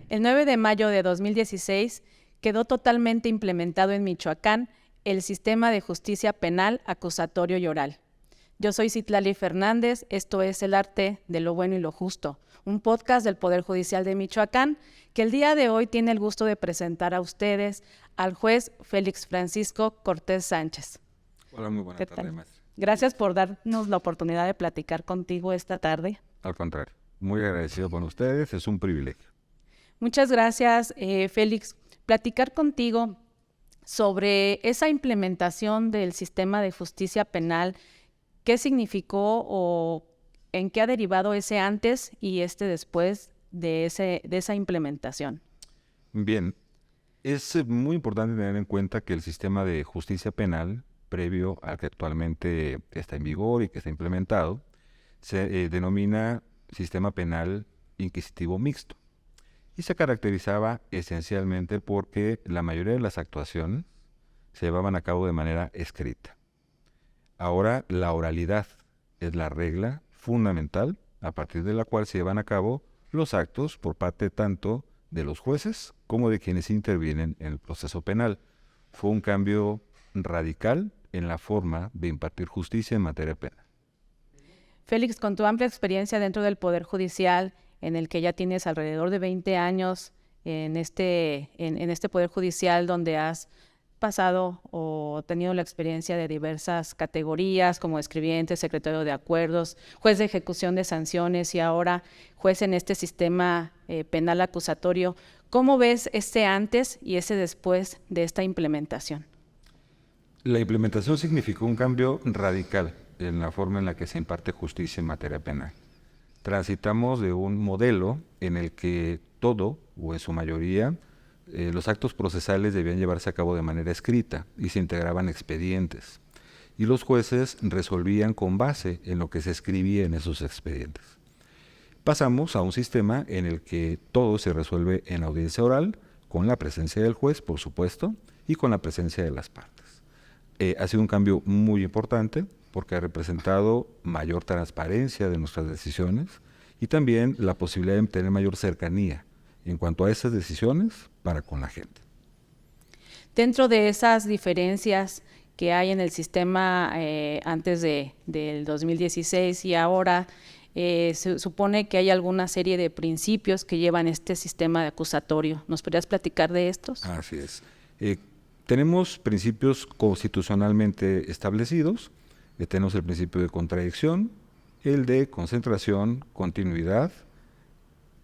El 9 de mayo de 2016 quedó totalmente implementado en Michoacán el sistema de justicia penal, acusatorio y oral. Yo soy Citlali Fernández, esto es El Arte de lo Bueno y lo Justo, un podcast del Poder Judicial de Michoacán que el día de hoy tiene el gusto de presentar a ustedes al juez Félix Francisco Cortés Sánchez. Hola, muy buena tarde, maestra. Gracias por darnos la oportunidad de platicar contigo esta tarde. Al contrario, muy agradecido con ustedes, es un privilegio. Muchas gracias, Félix. Platicar contigo sobre esa implementación del sistema de justicia penal, ¿qué significó o en qué ha derivado ese antes y este después de esa implementación? Bien, es muy importante tener en cuenta que el sistema de justicia penal, previo al que actualmente está en vigor y que está implementado, se denomina sistema penal inquisitivo mixto. Y se caracterizaba esencialmente porque la mayoría de las actuaciones se llevaban a cabo de manera escrita. Ahora la oralidad es la regla fundamental a partir de la cual se llevan a cabo los actos por parte tanto de los jueces como de quienes intervienen en el proceso penal. Fue un cambio radical en la forma de impartir justicia en materia penal. Félix, con tu amplia experiencia dentro del Poder Judicial, en el que ya tienes alrededor de 20 años en este Poder Judicial, donde has pasado o tenido la experiencia de diversas categorías como escribiente, secretario de acuerdos, juez de ejecución de sanciones y ahora juez en este sistema penal acusatorio. ¿Cómo ves ese antes y ese después de esta implementación? La implementación significó un cambio radical en la forma en la que se imparte justicia en materia penal. Transitamos de un modelo en el que todo, o en su mayoría, los actos procesales debían llevarse a cabo de manera escrita y se integraban expedientes. Y los jueces resolvían con base en lo que se escribía en esos expedientes. Pasamos a un sistema en el que todo se resuelve en audiencia oral, con la presencia del juez, por supuesto, y con la presencia de las partes. Ha sido un cambio muy importante porque ha representado mayor transparencia de nuestras decisiones y también la posibilidad de tener mayor cercanía en cuanto a esas decisiones para con la gente. Dentro de esas diferencias que hay en el sistema antes del 2016 y ahora, se supone que hay alguna serie de principios que llevan este sistema de acusatorio. ¿Nos podrías platicar de estos? Así es. Tenemos principios constitucionalmente establecidos. Tenemos el principio de contradicción, el de concentración, continuidad,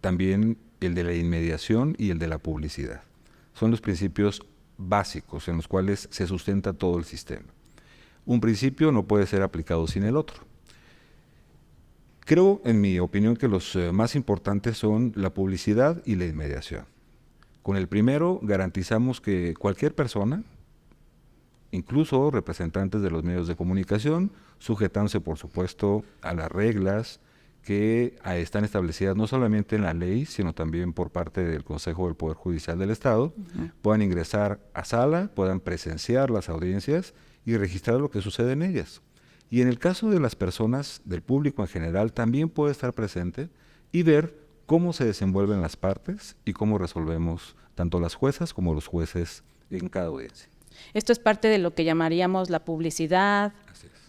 también el de la inmediación y el de la publicidad. Son los principios básicos en los cuales se sustenta todo el sistema. Un principio no puede ser aplicado sin el otro. Creo, en mi opinión, que los más importantes son la publicidad y la inmediación. Con el primero garantizamos que cualquier persona, incluso representantes de los medios de comunicación, sujetándose por supuesto a las reglas que están establecidas no solamente en la ley, sino también por parte del Consejo del Poder Judicial del Estado, puedan ingresar a sala, puedan presenciar las audiencias y registrar lo que sucede en ellas. Y en el caso de las personas, del público en general, también puede estar presente y ver cómo se desenvuelven las partes y cómo resolvemos tanto las juezas como los jueces en cada audiencia. Esto es parte de lo que llamaríamos la publicidad,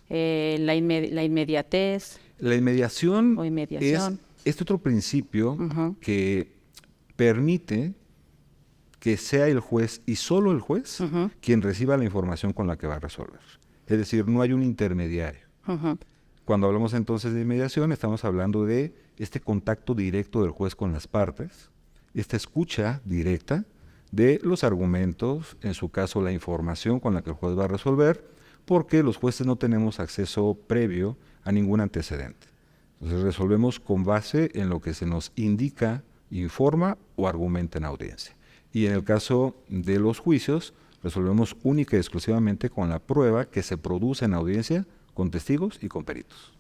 la inmediatez. La inmediación es este otro principio que permite que sea el juez y solo el juez quien reciba la información con la que va a resolver. Es decir, no hay un intermediario. Cuando hablamos entonces de inmediación, estamos hablando de este contacto directo del juez con las partes, esta escucha directa de los argumentos, en su caso la información con la que el juez va a resolver, porque los jueces no tenemos acceso previo a ningún antecedente. Entonces resolvemos con base en lo que se nos indica, informa o argumenta en audiencia. Y en el caso de los juicios, resolvemos única y exclusivamente con la prueba que se produce en audiencia, con testigos y con peritos.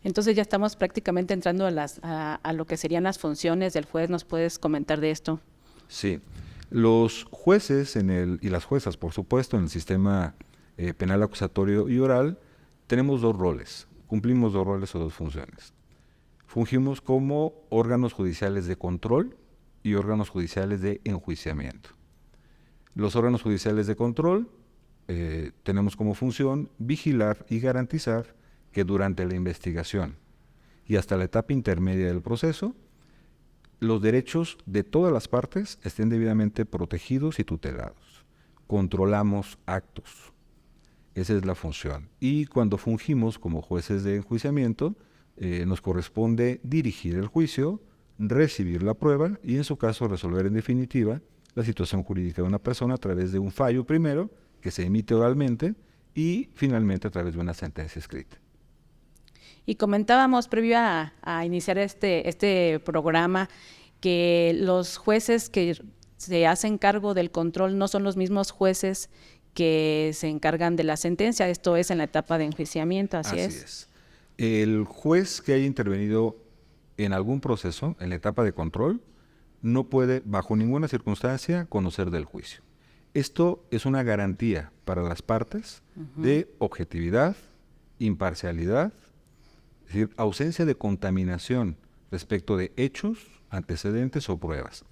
Entonces ya estamos prácticamente entrando a lo que serían las funciones del juez. ¿Nos puedes comentar de esto? Sí. Los jueces y las juezas, por supuesto, en el sistema penal acusatorio y oral, tenemos dos roles, cumplimos dos roles o dos funciones. Fungimos como órganos judiciales de control y órganos judiciales de enjuiciamiento. Los órganos judiciales de control tenemos como función vigilar y garantizar que durante la investigación y hasta la etapa intermedia del proceso, los derechos de todas las partes estén debidamente protegidos y tutelados. Controlamos actos. Esa es la función. Y cuando fungimos como jueces de enjuiciamiento, nos corresponde dirigir el juicio, recibir la prueba y, en su caso, resolver en definitiva la situación jurídica de una persona a través de un fallo primero, que se emite oralmente, y finalmente a través de una sentencia escrita. Y comentábamos previo a iniciar este programa que los jueces que se hacen cargo del control no son los mismos jueces que se encargan de la sentencia. Esto es en la etapa de enjuiciamiento, así es. El juez que haya intervenido en algún proceso, en la etapa de control, no puede, bajo ninguna circunstancia, conocer del juicio. Esto es una garantía para las partes de objetividad, imparcialidad, es decir, ausencia de contaminación respecto de hechos, antecedentes o pruebas.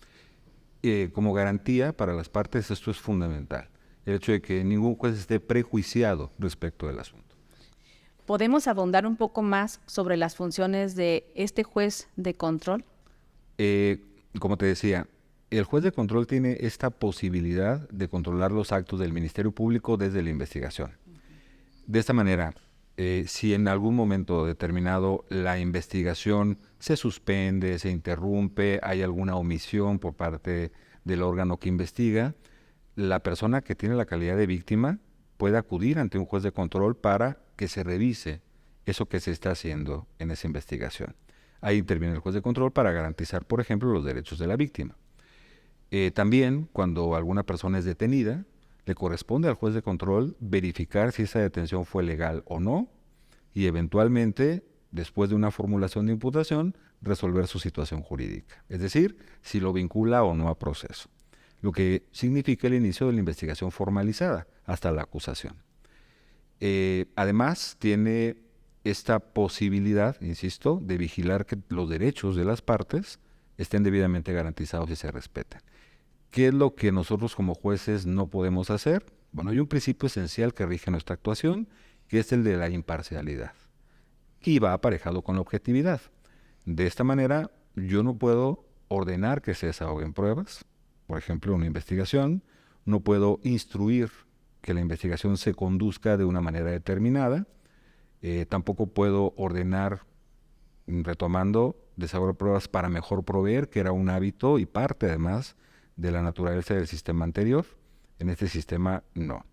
Como garantía para las partes esto es fundamental, el hecho de que ningún juez esté prejuiciado respecto del asunto. ¿Podemos abundar un poco más sobre las funciones de este juez de control? Como te decía, el juez de control tiene esta posibilidad de controlar los actos del Ministerio Público desde la investigación. De esta manera, si en algún momento determinado la investigación se suspende, se interrumpe, hay alguna omisión por parte del órgano que investiga, la persona que tiene la calidad de víctima puede acudir ante un juez de control para que se revise eso que se está haciendo en esa investigación. Ahí interviene el juez de control para garantizar, por ejemplo, los derechos de la víctima. También, cuando alguna persona es detenida, le corresponde al juez de control verificar si esa detención fue legal o no y eventualmente, después de una formulación de imputación, resolver su situación jurídica. Es decir, si lo vincula o no a proceso, lo que significa el inicio de la investigación formalizada hasta la acusación. Además, tiene esta posibilidad, insisto, de vigilar que los derechos de las partes estén debidamente garantizados y se respeten. ¿Qué es lo que nosotros como jueces no podemos hacer? Bueno, hay un principio esencial que rige nuestra actuación, que es el de la imparcialidad, y va aparejado con la objetividad. De esta manera, yo no puedo ordenar que se desahoguen pruebas, por ejemplo, una investigación, no puedo instruir que la investigación se conduzca de una manera determinada, tampoco puedo ordenar, retomando, desahogar pruebas para mejor proveer, que era un hábito y parte además de la naturaleza del sistema anterior. En este sistema no.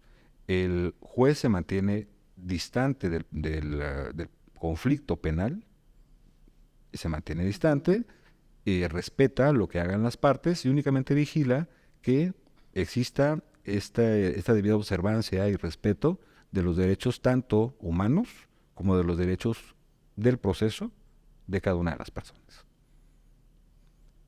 El juez se mantiene distante del conflicto penal, se mantiene distante, respeta lo que hagan las partes y únicamente vigila que exista esta debida observancia y respeto de los derechos tanto humanos como de los derechos del proceso de cada una de las personas.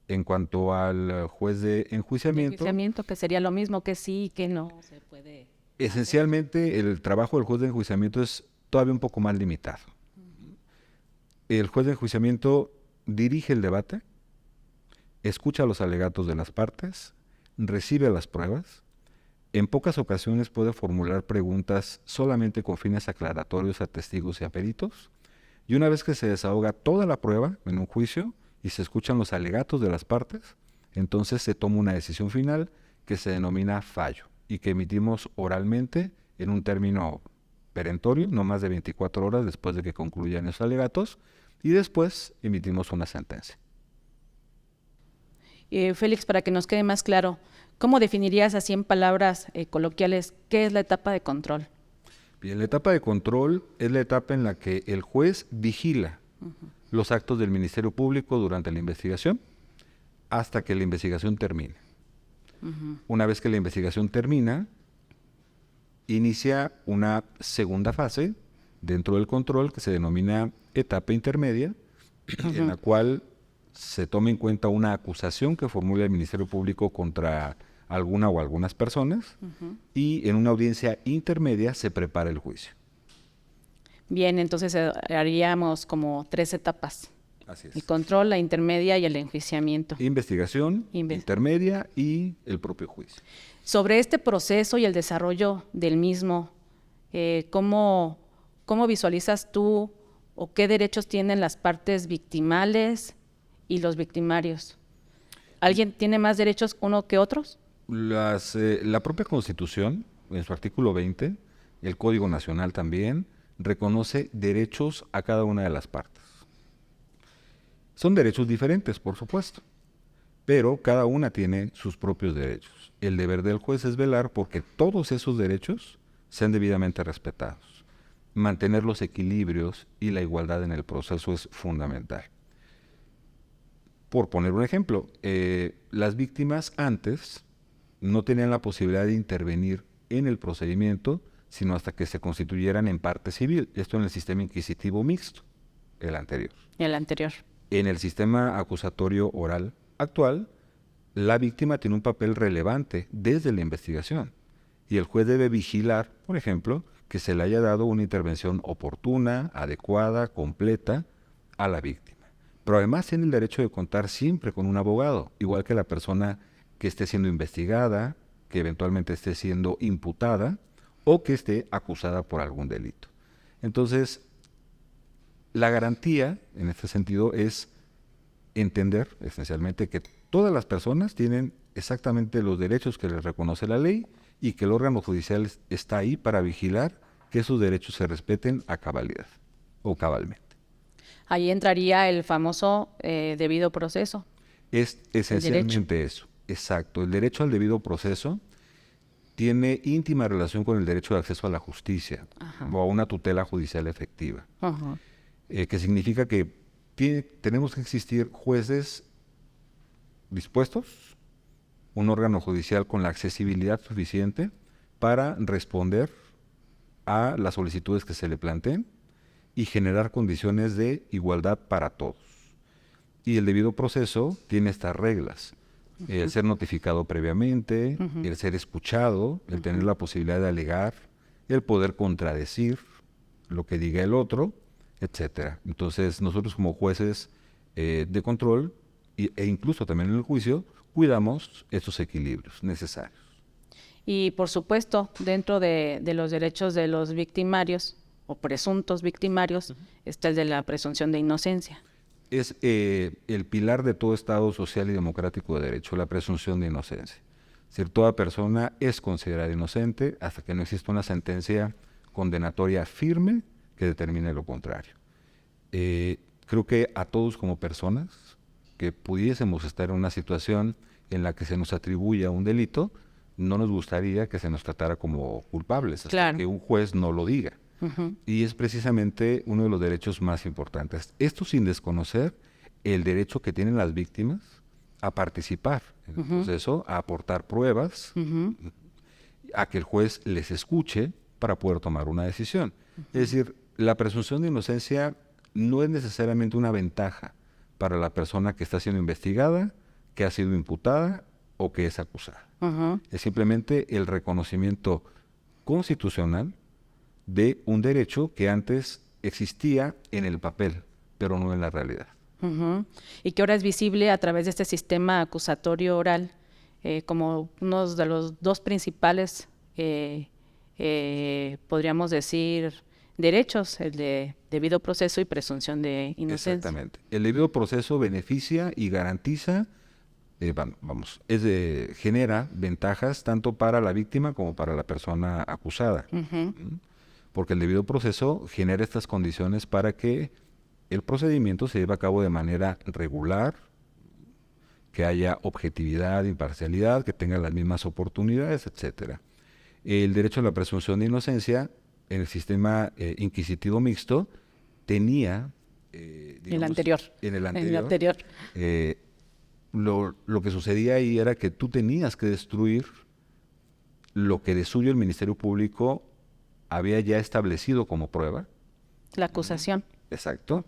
En cuanto al juez de enjuiciamiento, que sería lo mismo que sí y que no se puede. Esencialmente, el trabajo del juez de enjuiciamiento es todavía un poco más limitado. El juez de enjuiciamiento dirige el debate, escucha los alegatos de las partes, recibe las pruebas, en pocas ocasiones puede formular preguntas solamente con fines aclaratorios a testigos y a peritos, y una vez que se desahoga toda la prueba en un juicio y se escuchan los alegatos de las partes, entonces se toma una decisión final que se denomina fallo y que emitimos oralmente en un término perentorio, no más de 24 horas después de que concluyan esos alegatos, y después emitimos una sentencia. Félix, para que nos quede más claro, ¿cómo definirías así en palabras coloquiales qué es la etapa de control? Bien, la etapa de control es la etapa en la que el juez vigila los actos del Ministerio Público durante la investigación hasta que la investigación termine. Una vez que la investigación termina, inicia una segunda fase dentro del control que se denomina etapa intermedia, en la cual se toma en cuenta una acusación que formula el Ministerio Público contra alguna o algunas personas y en una audiencia intermedia se prepara el juicio. Bien, entonces haríamos como 3 etapas. Así es. El control, la intermedia y el enjuiciamiento. Investigación, intermedia y el propio juicio. Sobre este proceso y el desarrollo del mismo, ¿cómo visualizas tú o qué derechos tienen las partes victimales y los victimarios? ¿Alguien tiene más derechos uno que otros? La propia Constitución, en su artículo 20, el Código Nacional también, reconoce derechos a cada una de las partes. Son derechos diferentes, por supuesto, pero cada una tiene sus propios derechos. El deber del juez es velar porque todos esos derechos sean debidamente respetados. Mantener los equilibrios y la igualdad en el proceso es fundamental. Por poner un ejemplo, las víctimas antes no tenían la posibilidad de intervenir en el procedimiento, sino hasta que se constituyeran en parte civil. Esto en el sistema inquisitivo mixto, el anterior. El anterior. En el sistema acusatorio oral actual, la víctima tiene un papel relevante desde la investigación y el juez debe vigilar, por ejemplo, que se le haya dado una intervención oportuna, adecuada, completa a la víctima. Pero además tiene el derecho de contar siempre con un abogado, igual que la persona que esté siendo investigada, que eventualmente esté siendo imputada o que esté acusada por algún delito. Entonces, la garantía, en este sentido, es entender esencialmente que todas las personas tienen exactamente los derechos que les reconoce la ley y que el órgano judicial está ahí para vigilar que esos derechos se respeten a cabalidad o cabalmente. Ahí entraría el famoso debido proceso. Es esencialmente eso, exacto. El derecho al debido proceso tiene íntima relación con el derecho de acceso a la justicia o a una tutela judicial efectiva. Que significa que tenemos que existir jueces dispuestos, un órgano judicial con la accesibilidad suficiente para responder a las solicitudes que se le planteen y generar condiciones de igualdad para todos. Y el debido proceso tiene estas reglas. El ser notificado previamente, el ser escuchado, el tener la posibilidad de alegar, el poder contradecir lo que diga el otro, etcétera. Entonces, nosotros como jueces de control e incluso también en el juicio, cuidamos estos equilibrios necesarios. Y, por supuesto, dentro de los derechos de los victimarios o presuntos victimarios, está el de la presunción de inocencia. Es el pilar de todo Estado social y democrático de derecho, la presunción de inocencia. Es decir, toda persona es considerada inocente hasta que no exista una sentencia condenatoria firme que determine lo contrario. Creo que a todos como personas que pudiésemos estar en una situación en la que se nos atribuya un delito, no nos gustaría que se nos tratara como culpables, hasta que un juez no lo diga. Y es precisamente uno de los derechos más importantes. Esto sin desconocer el derecho que tienen las víctimas a participar en el proceso, a aportar pruebas, a que el juez les escuche para poder tomar una decisión. Es decir, la presunción de inocencia no es necesariamente una ventaja para la persona que está siendo investigada, que ha sido imputada o que es acusada. Es simplemente el reconocimiento constitucional de un derecho que antes existía en el papel, pero no en la realidad. Y que ahora es visible a través de este sistema acusatorio oral como uno de los dos principales, podríamos decir, derechos, el de debido proceso y presunción de inocencia. Exactamente. El debido proceso beneficia y garantiza, genera ventajas tanto para la víctima como para la persona acusada. Porque el debido proceso genera estas condiciones para que el procedimiento se lleve a cabo de manera regular, que haya objetividad, imparcialidad, que tenga las mismas oportunidades, etcétera. El derecho a la presunción de inocencia en el sistema inquisitivo mixto tenía... En el anterior. Lo que sucedía ahí era que tú tenías que destruir lo que de suyo el Ministerio Público había ya establecido como prueba. La acusación. Exacto.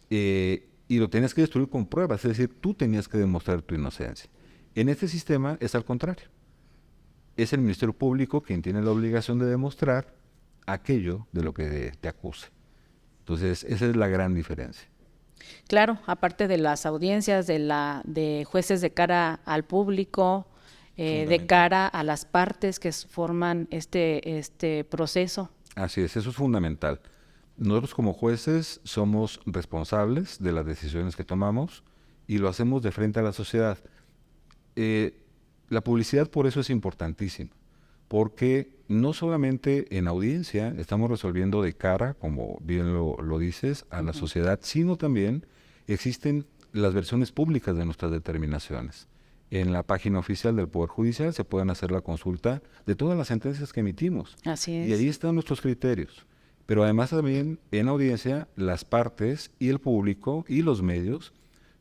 Y lo tenías que destruir con pruebas, es decir, tú tenías que demostrar tu inocencia. En este sistema es al contrario. Es el Ministerio Público quien tiene la obligación de demostrar aquello de lo que te acuse. Entonces, esa es la gran diferencia. Claro, aparte de las audiencias, de jueces de cara al público, de cara a las partes que forman este proceso. Así es, eso es fundamental. Nosotros como jueces somos responsables de las decisiones que tomamos y lo hacemos de frente a la sociedad. La publicidad por eso es importantísima, porque no solamente en audiencia estamos resolviendo de cara, como bien lo dices, a la sociedad, sino también existen las versiones públicas de nuestras determinaciones. En la página oficial del Poder Judicial se pueden hacer la consulta de todas las sentencias que emitimos. Así es. Y ahí están nuestros criterios. Pero además también en audiencia las partes y el público y los medios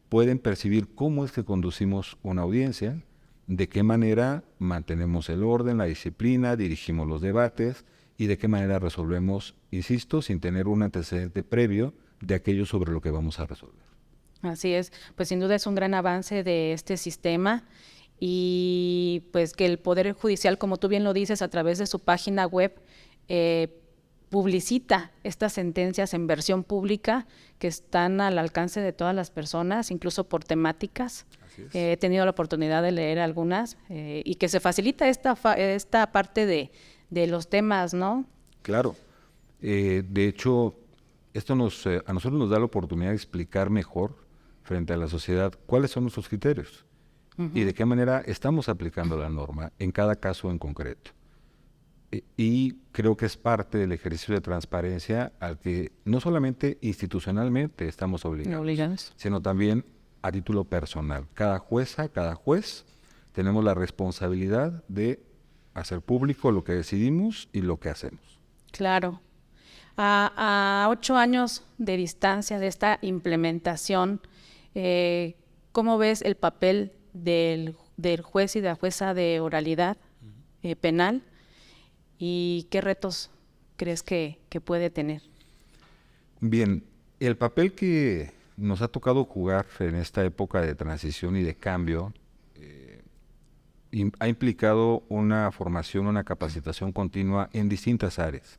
pueden percibir cómo es que conducimos una audiencia, de qué manera mantenemos el orden, la disciplina, dirigimos los debates y de qué manera resolvemos, insisto, sin tener un antecedente previo de aquello sobre lo que vamos a resolver. Así es, pues sin duda es un gran avance de este sistema y pues que el Poder Judicial, como tú bien lo dices, a través de su página web, publicita estas sentencias en versión pública que están al alcance de todas las personas, incluso por temáticas. He tenido la oportunidad de leer algunas y que se facilita esta parte de los temas, ¿no? Claro. De hecho, esto a nosotros nos da la oportunidad de explicar mejor frente a la sociedad cuáles son nuestros criterios y de qué manera estamos aplicando la norma en cada caso en concreto. Y creo que es parte del ejercicio de transparencia al que no solamente institucionalmente estamos obligados, sino también a título personal. Cada jueza, cada juez, tenemos la responsabilidad de hacer público lo que decidimos y lo que hacemos. Claro. A 8 años de distancia de esta implementación, ¿cómo ves el papel del juez y de la jueza de oralidad penal? ¿Y qué retos crees que puede tener? Bien, el papel que nos ha tocado jugar en esta época de transición y de cambio ha implicado una formación, una capacitación continua en distintas áreas.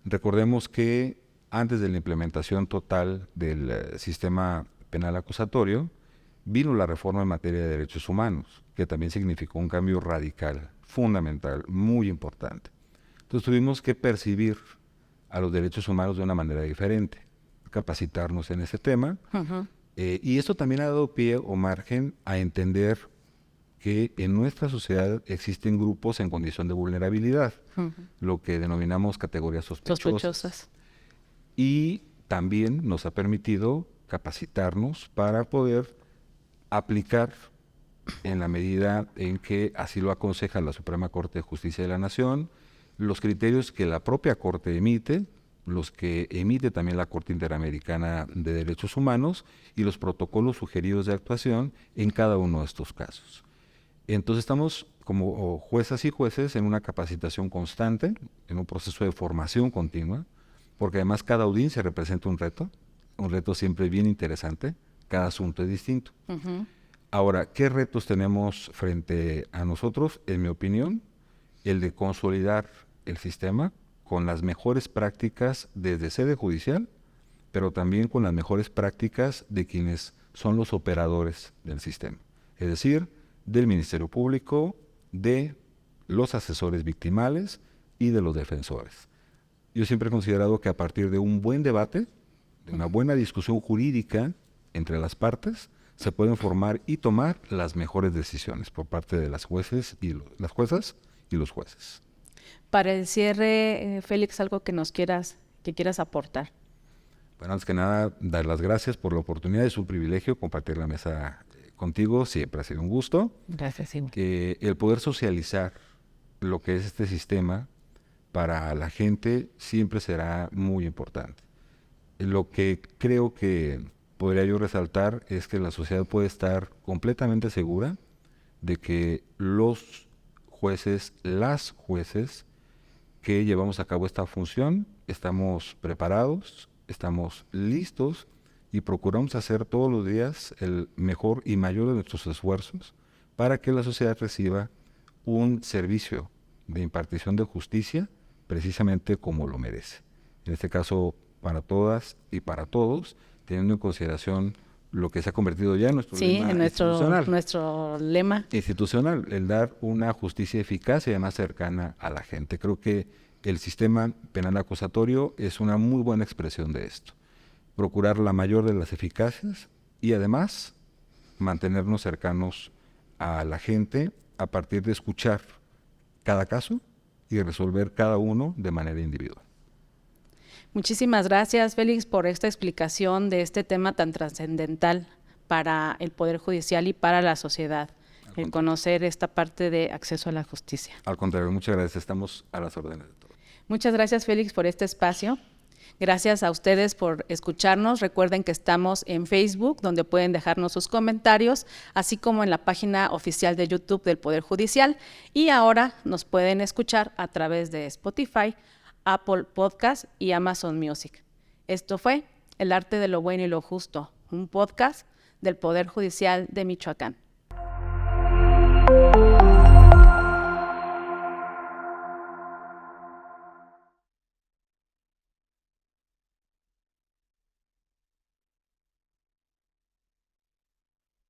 Recordemos que antes de la implementación total del sistema penal acusatorio, vino la reforma en materia de derechos humanos, que también significó un cambio radical, fundamental, muy importante. Entonces tuvimos que percibir a los derechos humanos de una manera diferente, capacitarnos en ese tema, y esto también ha dado pie o margen a entender que en nuestra sociedad existen grupos en condición de vulnerabilidad, lo que denominamos categorías sospechosas. Y también nos ha permitido capacitarnos para poder aplicar, en la medida en que así lo aconseja la Suprema Corte de Justicia de la Nación, los criterios que la propia Corte emite, los que emite también la Corte Interamericana de Derechos Humanos y los protocolos sugeridos de actuación en cada uno de estos casos. Entonces estamos como juezas y jueces en una capacitación constante, en un proceso de formación continua, porque además cada audiencia representa un reto siempre bien interesante, cada asunto es distinto. Ahora, ¿qué retos tenemos frente a nosotros? En mi opinión, el de consolidar el sistema con las mejores prácticas desde sede judicial, pero también con las mejores prácticas de quienes son los operadores del sistema. Es decir, del Ministerio Público, de los asesores victimales y de los defensores. Yo siempre he considerado que a partir de un buen debate, de una buena discusión jurídica entre las partes, se pueden formar y tomar las mejores decisiones por parte de las jueces y las juezas y los jueces. Para el cierre, Félix, algo que quieras aportar. Bueno, antes que nada, dar las gracias por la oportunidad. Es un privilegio compartir la mesa contigo, siempre ha sido un gusto. Gracias, Simón. Que el poder socializar lo que es este sistema para la gente siempre será muy importante. Lo que creo que podría yo resaltar es que la sociedad puede estar completamente segura de que los jueces, las jueces que llevamos a cabo esta función, estamos preparados, estamos listos y procuramos hacer todos los días el mejor y mayor de nuestros esfuerzos para que la sociedad reciba un servicio de impartición de justicia precisamente como lo merece. En este caso, para todas y para todos, teniendo en consideración lo que se ha convertido ya en nuestro lema en nuestro lema institucional, el dar una justicia eficaz y además cercana a la gente. Creo que el sistema penal acusatorio es una muy buena expresión de esto. Procurar la mayor de las eficacias y además mantenernos cercanos a la gente a partir de escuchar cada caso y resolver cada uno de manera individual. Muchísimas gracias, Félix, por esta explicación de este tema tan trascendental para el Poder Judicial y para la sociedad, el conocer esta parte de acceso a la justicia. Al contrario, muchas gracias. Estamos a las órdenes de todos. Muchas gracias, Félix, por este espacio. Gracias a ustedes por escucharnos. Recuerden que estamos en Facebook, donde pueden dejarnos sus comentarios, así como en la página oficial de YouTube del Poder Judicial. Y ahora nos pueden escuchar a través de Spotify, Apple Podcast y Amazon Music. Esto fue El Arte de lo Bueno y lo Justo, un podcast del Poder Judicial de Michoacán.